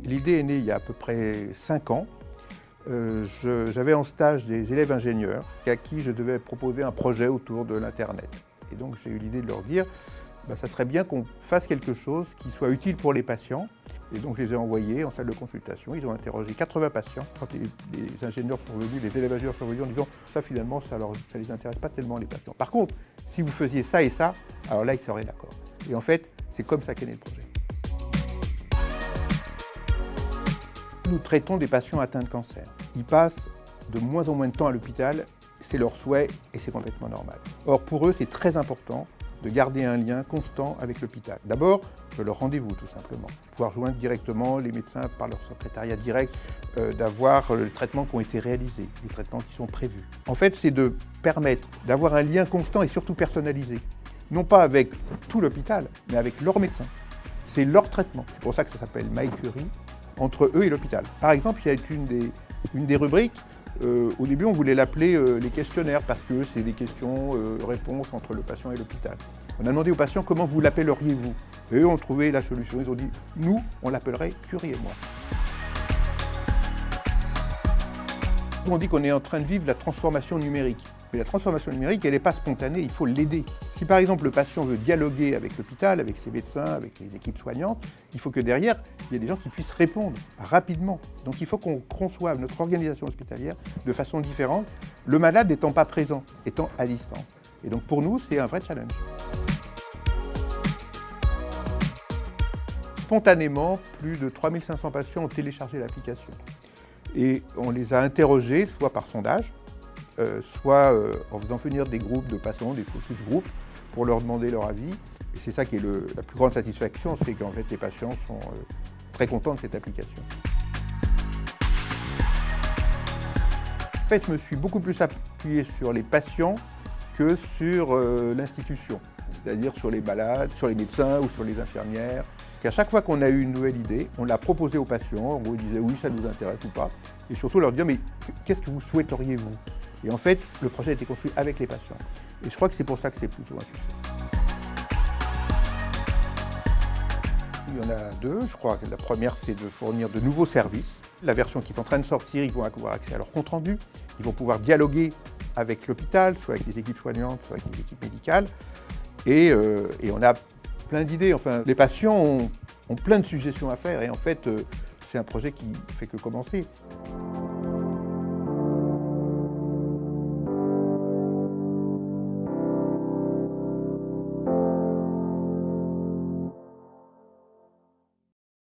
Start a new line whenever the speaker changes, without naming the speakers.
L'idée est née il y a à peu près 5 ans. J'avais en stage des élèves ingénieurs à qui je devais proposer un projet autour de l'Internet. Et donc j'ai eu l'idée de leur dire, ça serait bien qu'on fasse quelque chose qui soit utile pour les patients. Et donc je les ai envoyés en salle de consultation. Ils ont interrogé 80 patients. Quand les ingénieurs sont venus, les élèves ingénieurs sont venus en disant ça finalement ça les intéresse pas tellement les patients. Par contre, si vous faisiez ça et ça, alors là ils seraient d'accord. Et en fait, c'est comme ça qu'est né le projet. Nous traitons des patients atteints de cancer. Ils passent de moins en moins de temps à l'hôpital, c'est leur souhait et c'est complètement normal. Or pour eux, c'est très important de garder un lien constant avec l'hôpital. D'abord, leur rendez-vous tout simplement. Pouvoir joindre directement les médecins par leur secrétariat direct, d'avoir les traitements qui ont été réalisés, les traitements qui sont prévus. En fait, c'est de permettre d'avoir un lien constant et surtout personnalisé. Non pas avec tout l'hôpital, mais avec leurs médecins. C'est leur traitement. C'est pour ça que ça s'appelle MyCurie, entre eux et l'hôpital. Par exemple, il y a une des rubriques, au début on voulait l'appeler les questionnaires parce que c'est des questions-réponses entre le patient et l'hôpital. On a demandé aux patients comment vous l'appelleriez-vous. Et eux ont trouvé la solution. Ils ont dit, nous, on l'appellerait Curie et moi. On dit qu'on est en train de vivre la transformation numérique. Mais la transformation numérique, elle n'est pas spontanée, il faut l'aider. Si par exemple le patient veut dialoguer avec l'hôpital, avec ses médecins, avec les équipes soignantes, il faut que derrière, il y ait des gens qui puissent répondre rapidement. Donc il faut qu'on conçoive notre organisation hospitalière de façon différente, le malade n'étant pas présent, étant à distance. Et donc pour nous, c'est un vrai challenge. Spontanément, plus de 3500 patients ont téléchargé l'application. Et on les a interrogés, soit par sondage, soit en faisant venir des groupes de patients, des focus groupes, pour leur demander leur avis. Et c'est ça qui est la plus grande satisfaction, c'est qu'en fait les patients sont très contents de cette application. En fait, je me suis beaucoup plus appuyé sur les patients que sur l'institution, c'est-à-dire sur les malades, sur les médecins ou sur les infirmières. À chaque fois qu'on a eu une nouvelle idée, on l'a proposée aux patients, en gros ils disaient oui, ça nous intéresse ou pas, et surtout leur dire mais qu'est-ce que vous souhaiteriez vous? Et en fait, le projet a été construit avec les patients. Et je crois que c'est pour ça que c'est plutôt un succès. Il y en a deux, je crois que la première c'est de fournir de nouveaux services. La version qui est en train de sortir, ils vont avoir accès à leur compte rendu, ils vont pouvoir dialoguer avec l'hôpital, soit avec les équipes soignantes, soit avec les équipes médicales. Et on a plein d'idées. Enfin, les patients ont plein de suggestions à faire et en fait, c'est un projet qui fait que commencer.